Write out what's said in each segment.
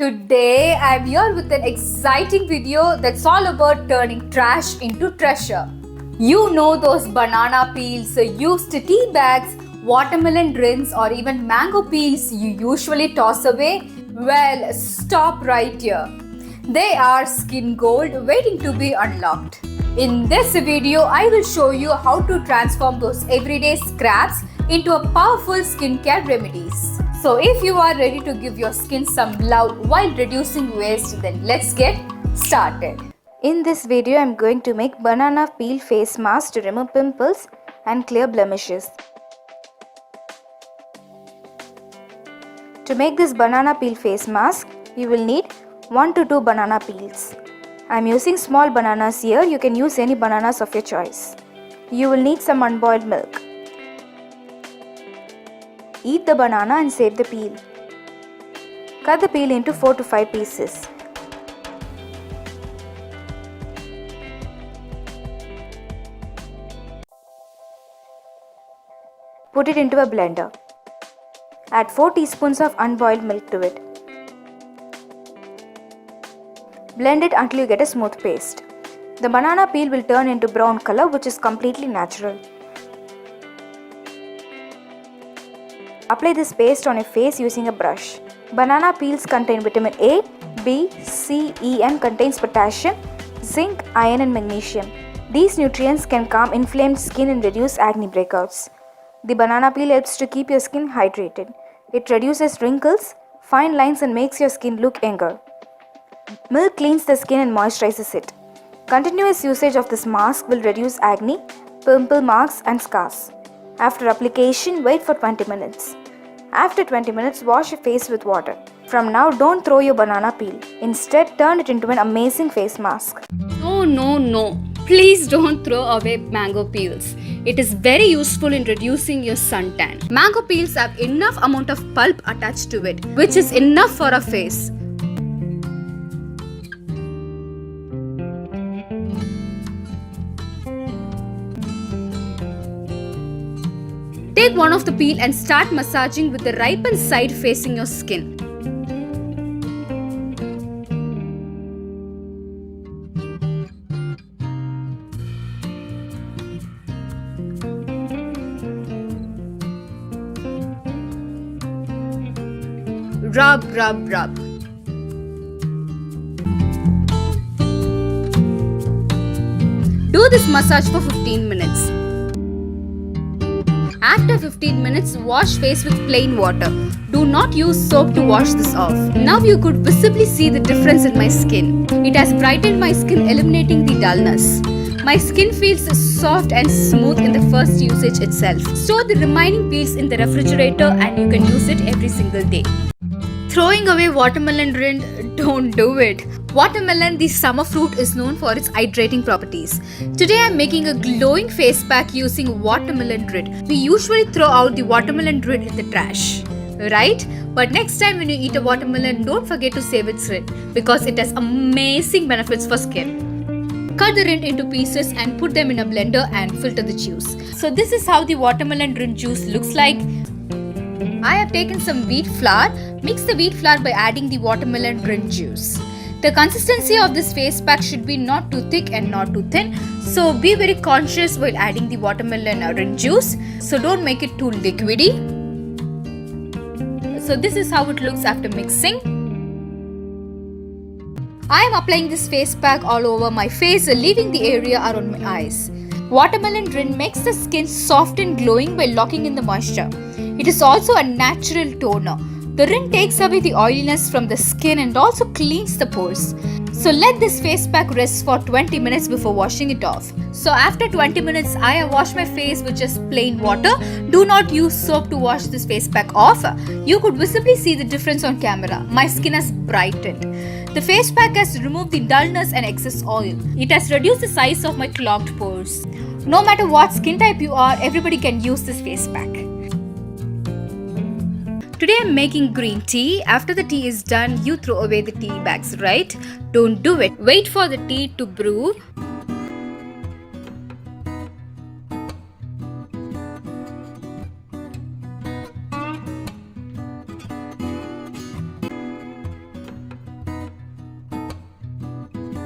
Today I'm here with an exciting video that's all about turning trash into treasure. You know those banana peels, used tea bags, watermelon rinds, or even mango peels you usually toss away? Well, stop right here. They are skin gold waiting to be unlocked. In this video, I will show you how to transform those everyday scraps into a powerful skincare remedies. So if you are ready to give your skin some love while reducing waste, then let's get started. In this video, I am going to make banana peel face mask to remove pimples and clear blemishes. To make this banana peel face mask, you will need 1 to 2 banana peels. I am using small bananas here. You can use any bananas of your choice. You will need some unboiled milk. Eat the banana and save the peel. Cut the peel into 4 to 5 pieces. Put it into a blender. Add 4 teaspoons of unboiled milk to it. Blend it until you get a smooth paste. The banana peel will turn into brown color, which is completely natural. Apply this paste on your face using a brush. Banana peels contain vitamin A, B, C, E and contains potassium, zinc, iron and magnesium. These nutrients can calm inflamed skin and reduce acne breakouts. The banana peel helps to keep your skin hydrated. It reduces wrinkles, fine lines and makes your skin look younger. Milk cleans the skin and moisturizes it. Continuous usage of this mask will reduce acne, pimple marks and scars. After application, wait for 20 minutes. After 20 minutes, wash your face with water. From now, don't throw your banana peel. Instead, turn it into an amazing face mask. No. Please don't throw away mango peels. It is very useful in reducing your suntan. Mango peels have enough amount of pulp attached to it, which is enough for a face. Take one of the peel and start massaging with the ripened side facing your skin. Rub. Do this massage for 15 minutes. After 15 minutes, wash face with plain water. Do not use soap to wash this off. Now you could visibly see the difference in my skin. It has brightened my skin, eliminating the dullness. My skin feels soft and smooth in the first usage itself. Store the remaining peels in the refrigerator and you can use it every single day. Throwing away watermelon rind, don't do it. Watermelon, the summer fruit, is known for its hydrating properties. Today I am making a glowing face pack using watermelon rind. We usually throw out the watermelon rind in the trash, right? But next time when you eat a watermelon, don't forget to save its rind because it has amazing benefits for skin. Cut the rind into pieces and put them in a blender and filter the juice. So this is how the watermelon rind juice looks like. I have taken some wheat flour. Mix the wheat flour by adding the watermelon rind juice. The consistency of this face pack should be not too thick and not too thin. So be very conscious while adding the watermelon rind juice. So don't make it too liquidy. So this is how it looks after mixing. I am applying this face pack all over my face, leaving the area around my eyes. Watermelon rind makes the skin soft and glowing by locking in the moisture. It is also a natural toner. The rind takes away the oiliness from the skin and also cleans the pores. So let this face pack rest for 20 minutes before washing it off. So after 20 minutes, I have washed my face with just plain water. Do not use soap to wash this face pack off. You could visibly see the difference on camera. My skin has brightened. The face pack has removed the dullness and excess oil. It has reduced the size of my clogged pores. No matter what skin type you are, everybody can use this face pack. Today I'm making green tea. After the tea is done, you throw away the tea bags, right? Don't do it. Wait for the tea to brew.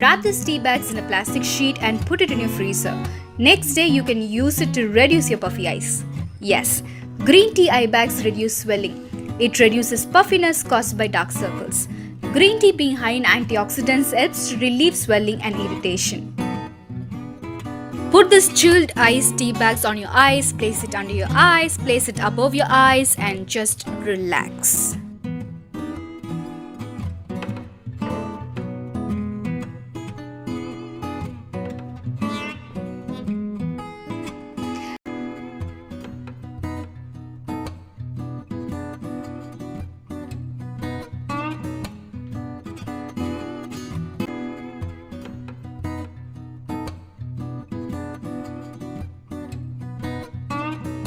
Wrap these tea bags in a plastic sheet and put it in your freezer. Next day, you can use it to reduce your puffy eyes. Yes, green tea eye bags reduce swelling. It reduces puffiness caused by dark circles. Green tea being high in antioxidants helps to relieve swelling and irritation. Put this chilled ice tea bags on your eyes, place it under your eyes, place it above your eyes and just relax.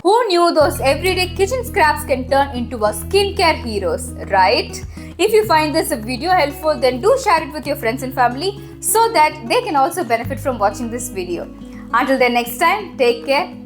Who knew those everyday kitchen scraps can turn into our skincare heroes, right? If you find this video helpful, then do share it with your friends and family so that they can also benefit from watching this video. Until then, next time, take care.